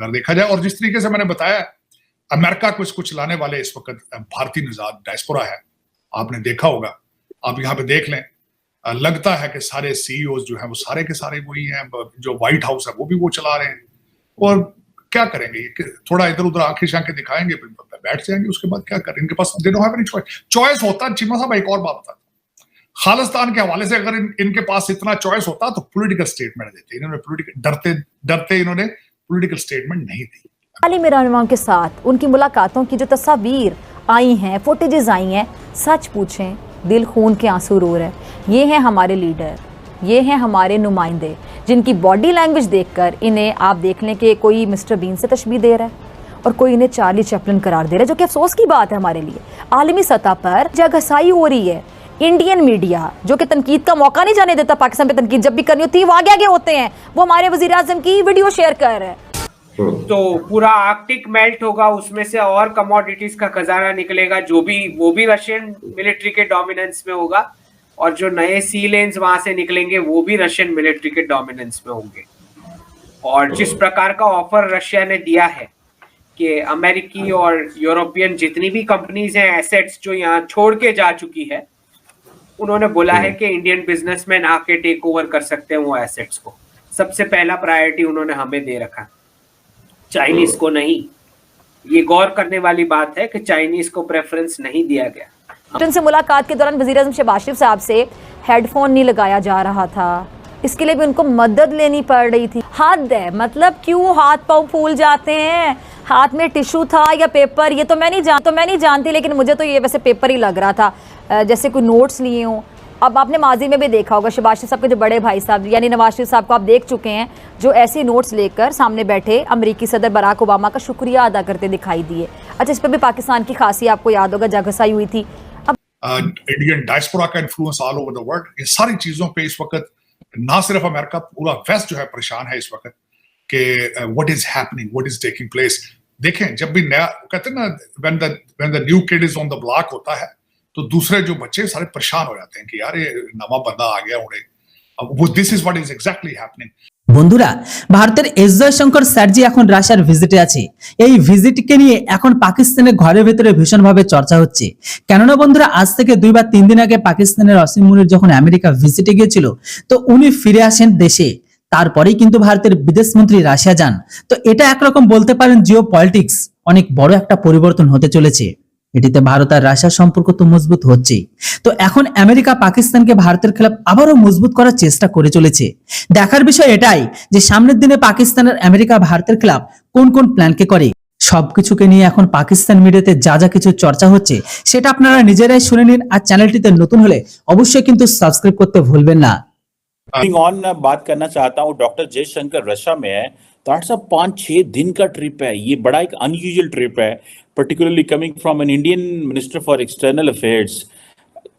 अगर देखा जाए। और जिस तरीके से मैंने बताया, अमेरिका को कुछ लाने वाले इस वक्त भारतीय निजात डायस्पोरा है, आपने देखा होगा, आप यहाँ पे देख लें, लगता है कि सारे सीईओज जो हैं वो सारे के सारे वही हैं, जो व्हाइट हाउस है वो भी वो चला रहे हैं। और क्या करेंगे, थोड़ा इधर उधर आंखें शांखें दिखाएंगे, बैठ जाएंगे, उसके बाद क्या करें, इनके पास they don't have any choice होता। चीमा साहब एक और बात बता, खालिस्तान के हवाले से अगर इनके पास इतना चॉइस होता तो पॉलिटिकल स्टेटमेंट देते, इन्होंने डरते इन्होंने पॉलिटिकल स्टेटमेंट नहीं दी। आलिम रहनुमा के साथ उनकी मुलाकातों की जो तस्वीर आई हैं, फुटेजेस आई हैं, सच पूछें दिल खून के आंसू रो रहे हैं। ये हैं हमारे लीडर, ये हैं हमारे नुमाइंदे, जिनकी बॉडी लैंग्वेज देखकर इन्हें आप देख लें कि कोई मिस्टर बीन से तशबीह दे रहा है और कोई इन्हें चार्ली चैपलिन करार दे रहा है, जो कि अफसोस की बात है हमारे लिए। आलमी सतह पर जगहसाई हो रही है। इंडियन मीडिया जो कि तनकीद का मौका नहीं जाने देता, पाकिस्तान पे तनकीद जब भी करनी होती है वो आगे आगे होते हैं, वो हमारे वजीर आजम की वीडियो शेयर कर रहे हैं। तो पूरा आर्कटिक मेल्ट होगा, उसमें से और कमोडिटीज का खजाना निकलेगा, जो भी वो भी रशियन मिलिट्री के डोमिनेंस में होगा, और जो नए सी लेन्स वहां से निकलेंगे वो भी रशियन मिलिट्री के डोमिनेंस में होंगे। और जिस प्रकार का ऑफर रशिया ने दिया है कि अमेरिकी और यूरोपियन जितनी भी कंपनीज हैं, एसेट्स जो यहाँ छोड़ के जा चुकी है, उन्होंने बोला है कि इंडियन बिजनेसमैन आके टेक ओवर कर सकते हैं वो एसेट्स को। सबसे पहला प्रायोरिटी उन्होंने हमें दे रखा, चाइनीज को नहीं। ये गौर करने वाली बात है कि चाइनीज को प्रेफरेंस नहीं दिया गया। उनसे मुलाकात के दौरान वज़ीर आज़म शहबाज शरीफ साहब से हेडफोन नहीं लगाया जा रहा था, इसके लिए भी उनको मदद लेनी पड़ रही थी। हद है, मतलब क्यों हाथ पाँव फूल जाते हैं। हाथ में टिश्यू था या पेपर, ये तो मैं नहीं जानती, लेकिन मुझे तो ये वैसे पेपर ही लग रहा था, जैसे कोई नोट्स लिए हों। अब आपने माजी में भी देखा होगा, शहबाज शरीफ साहब के जो बड़े भाई साहब यानी नवाज शरीफ साहब को आप देख चुके हैं, जो ऐसे नोट्स लेकर सामने बैठे अमेरिकी सदर बराक ओबामा का शुक्रिया अदा करते दिखाई दिए। अच्छा, इस पर भी पाकिस्तान की खासी आपको याद होगा, जगहसाई हुई थी। इंडियन डायस्पोरा का influence all over the world, ये सारी चीजों पे इस वक्त ना सिर्फ अमेरिका, पूरा वेस्ट जो है परेशान है इस वक्त कि what is happening, what is taking place. देखें, जब भी नया कहते हैं ना, when the new kid is on the block होता है, तो दूसरे जो बच्चे सारे परेशान हो जाते हैं कि यार ये नवा बंदा आ गया उन्हें। अब this is what is exactly happening. বন্ধুরা, ভারতের এস জয়শঙ্কর স্যারজি এখন রাশিয়ার ভিজিটে আছে। এই ভিজিটকে নিয়ে এখন পাকিস্তানের ঘরের ভেতরে ভীষণভাবে চর্চা হচ্ছে। কেননা বন্ধুরা, আজ থেকে 2 বা 3 দিন আগে পাকিস্তানের অসীম মুনির যখন আমেরিকা ভিজিটে গিয়েছিল, তো উনি ফিরে আসেন দেশে। তারপরেই কিন্তু ভারতের বিদেশ মন্ত্রী রাশিয়া যান। তো এটা একরকম বলতে পারেন জিও পলিটিক্স অনেক বড় একটা পরিবর্তন হতে চলেছে। এটিতে ভারত আর রাশিয়ার সম্পর্ক তো মজবুত হচ্ছেই, তো এখন আমেরিকা পাকিস্তানকে ভারতের খেলাফ আবারও মজবুত করার চেষ্টা করে চলেছে। দেখার বিষয় এটাই যে সামনের দিনে পাকিস্তান আর আমেরিকা ভারতের খেলাফ কোন কোন প্ল্যানকে করে। সবকিছুকে নিয়ে এখন পাকিস্তান মিডিয়াতে যা যা কিছু চর্চা হচ্ছে সেটা আপনারা নিজেরাই শুনে নিন। আর চ্যানেলটিতে নতুন হলে অবশ্যই কিন্তু সাবস্ক্রাইব করতে ভুলবেন না। बात करना चाहता हूँ, डॉक्टर जयशंकर रशिया में है, डॉक्टर साहब 5-6 दिन का ट्रिप है, ये बड़ा एक अनयूजुअल ट्रिप है, particularly coming from an Indian minister for external affairs.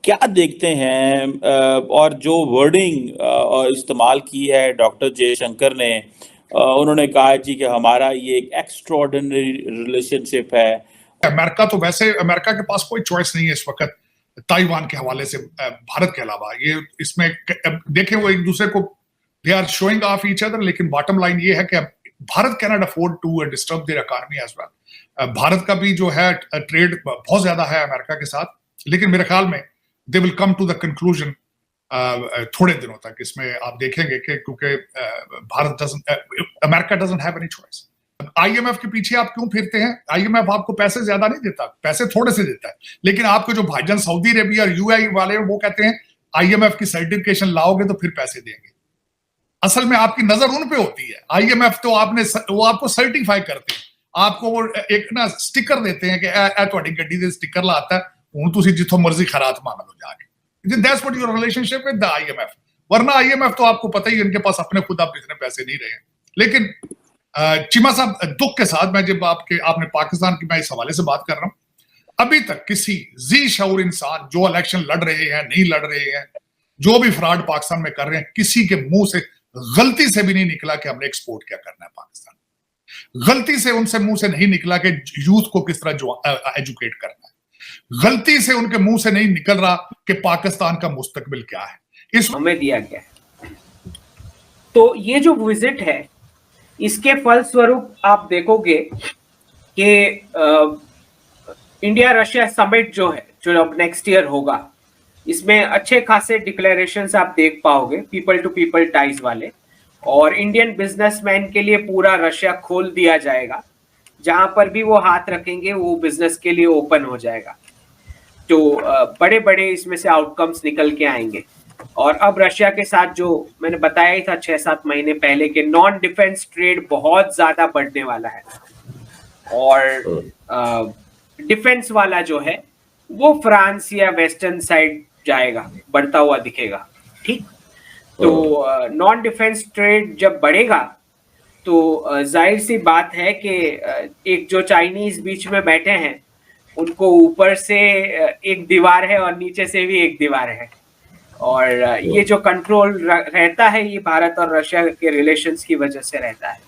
क्या देखते हैं और जो वर्डिंग इस्तेमाल की है डॉक्टर जयशंकर ने, उन्होंने कहा जी कि हमारा ये एक एक्स्ट्राऑर्डिनरी रिलेशनशिप है। अमेरिका तो वैसे, अमेरिका के पास कोई चॉइस नहीं है इस वक्त ताइवान के हवाले से भारत के अलावा। ये इसमें देखें, वो एक दूसरे को they are showing off each other, लेकिन बॉटम लाइन ये है कि Bharat can not afford to disturb their economy as well. Bharat का भी जो है ट्रेड बहुत ज्यादा है अमेरिका के साथ, लेकिन मेरे ख्याल में they will come to the conclusion थोड़े दिनों तक। इसमें आप देखेंगे कि क्योंकि America doesn't have any choice. IMF के पीछे आप क्यों फिरते हैं? आईएमएफ आपको पैसे ज्यादा नहीं देता, पैसे थोड़े से देता है, लेकिन आपको जो भाईजान सऊदी अरेबिया और यूएई वाले हैं वो कहते हैं आईएमएफ की सर्टिफिकेशन लाओगे तो फिर पैसे देंगे। असल में आपकी नजर उन पे होती है। आईएमएफ तो वो आपको सर्टिफाई करते हैं, आपको वो एक ना स्टिकर देते हैं कि ਤੁਹਾਡੀ ਗੱਡੀ ਦੇ स्टिकर लाता है, ਹੁਣ ਤੁਸੀਂ जिथों मर्जी खरात मांग लो जाके। That's what your relationship with the IMF. वरना आईएमएफ तो आपको पता ही है, इनके पास अपने खुद आप इतने पैसे नहीं रहे हैं। लेकिन चीमा साहब, दुख के साथ मैं जब आपने पाकिस्तान की मैं इस हवाले से बात कर रहा हूं, अभी तक किसी जी शऊर इंसान जो इलेक्शन लड़ रहे हैं, नहीं लड़ रहे हैं, जो भी फ्रॉड पाकिस्तान में कर रहे हैं, किसी के मुंह से गलती से भी नहीं निकला कि हमने एक्सपोर्ट क्या करना है पाकिस्तान। गलती से उनसे मुंह से नहीं निकला कि यूथ को किस तरह जो एजुकेट करना है। गलती से उनके मुंह से नहीं निकल रहा कि पाकिस्तान का मुस्तकबिल क्या है। इस हमें दिया गया है। तो ये जो विजिट है, इसके फलस्वरूप आप देखोगे कि इंडिया रशिया समिट जो है, जो अब नेक्स्ट ईयर होगा, इसमें अच्छे खासे डिक्लेरेशंस आप देख पाओगे पीपल टू पीपल टाइज वाले, और इंडियन बिजनेसमैन के लिए पूरा रशिया खोल दिया जाएगा। जहां पर भी वो हाथ रखेंगे वो बिजनेस के लिए ओपन हो जाएगा। तो बड़े बड़े इसमें से आउटकम्स निकल के आएंगे। और अब रशिया के साथ जो मैंने बताया ही था 6-7 महीने पहले के नॉन डिफेंस ट्रेड बहुत ज्यादा बढ़ने वाला है, और डिफेंस वाला जो है वो फ्रांस या वेस्टर्न साइड जाएगा, बढ़ता हुआ दिखेगा। ठीक, तो नॉन डिफेंस ट्रेड जब बढ़ेगा तो जाहिर सी बात है कि एक जो चाइनीज बीच में बैठे हैं उनको ऊपर से एक दीवार है और नीचे से भी एक दीवार है, और ये जो कंट्रोल रहता है ये भारत और रशिया के रिलेशंस की वजह से रहता है।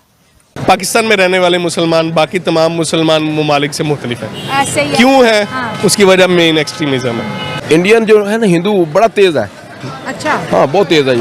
पाकिस्तान में रहने वाले मुसलमान बाकी तमाम मुसलमान ममालिक से मुख्तलिफ है। ऐसे ही क्यों है? हाँ। उसकी वजह मेन एक्सट्रीमिज्म है। इंडियन जो है ना हिंदू बड़ा तेज है। अच्छा, हाँ बहुत तेज है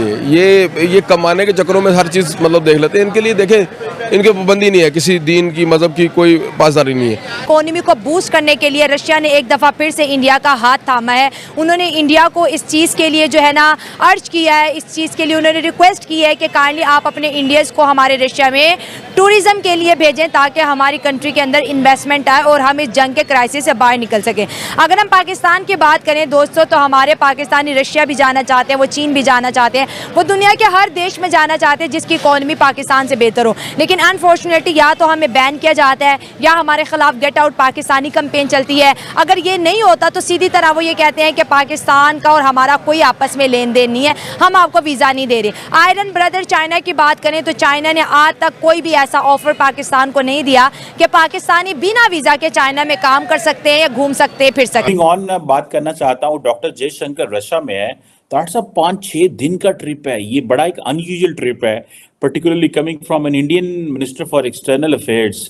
ये कमाने के चक्करों में हर चीज मतलब देख लेते हैं। इनके लिए देखें, इनके पाबंदी नहीं है, किसी दीन की मजहब की कोई पासदारी नहीं है। इकोनॉमी को बूस्ट करने के लिए रशिया ने एक दफ़ा फिर से इंडिया का हाथ थामा है। उन्होंने इंडिया को इस चीज़ के लिए जो है ना अर्ज किया है, इस चीज़ के लिए उन्होंने रिक्वेस्ट की है कि काइंडली आप अपने इंडियंस को हमारे रशिया में टूरिज्म के लिए भेजें ताकि हमारी कंट्री के अंदर इन्वेस्टमेंट आए और हम इस जंग के क्राइसिस से बाहर निकल सकें। अगर हम पाकिस्तान की बात करें दोस्तों, तो हमारे पाकिस्तानी रशिया भी जाना चाहते हैं, वो चीन भी जाना चाहते हैं, वो दुनिया के हर देश में जाना चाहते हैं जिसकी इकोनॉमी पाकिस्तान से बेहतर हो। लेकिन अनफॉर्चुनेटली या तो हमें बैन किया जाता है या हमारे खिलाफ गेट आउट पाकिस्तानी कैंपेन चलती है। अगर ये नहीं होता तो सीधी तरह वो ये कहते हैं कि पाकिस्तान का और हमारा कोई आपस में लेन देन नहीं है, हम आपको वीज़ा नहीं दे रहे। आयरन ब्रदर चाइना की बात करें तो चाइना ने आज तक कोई भी ऐसा ऑफर पाकिस्तान को नहीं दिया कि पाकिस्तानी बिना वीज़ा के चाइना में काम कर सकते हैं या घूम सकते हैं, फिर सकते हैं। ऑन बात करना चाहता हूँ, डॉक्टर जयशंकर रशिया में है। डॉक्टर साहब 5-6 दिन का ट्रिप है, ये बड़ा एक अनयूजुअल ट्रिप है, particularly coming from an Indian minister for external affairs.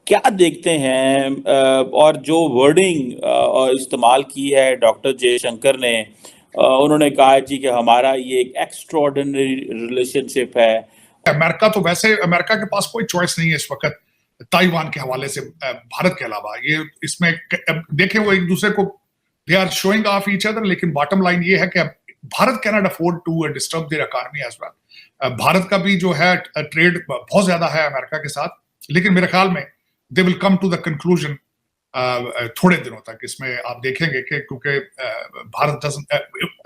क्या देखते हैं और जो वर्डिंग इस्तेमाल की है डॉक्टर जयशंकर ने, उन्होंने कहा जी कि हमारा ये एक एक्स्ट्राऑर्डिनरी रिलेशनशिप है। अमेरिका तो वैसे अमेरिका के पास कोई चॉइस नहीं है इस वक्त ताइवान के हवाले से भारत के अलावा। ये इसमें देखें वो एक दूसरे को they are showing off each other, लेकिन बॉटम लाइन ये है कि Bharat can not afford to disturb their economy as well. Bharat का भी जो है ट्रेड बहुत ज्यादा है अमेरिका के साथ, लेकिन मेरे ख्याल में they will come to the conclusion थोड़े दिनों तक। इसमें आप देखेंगे कि क्योंकि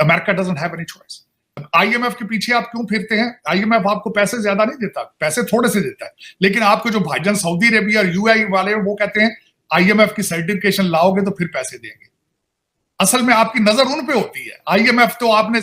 America doesn't have any choice. IMF के पीछे आप क्यों फिरते हैं? आईएमएफ आपको पैसे ज्यादा नहीं देता, पैसे थोड़े से देता है, लेकिन आपको जो भाईजान सऊदी अरेबिया और यूएई वाले वो कहते हैं आईएमएफ की सर्टिफिकेशन लाओगे तो फिर पैसे देंगे। असल में आपकी नजर उन पे होती है। आईएमएफ तो आपने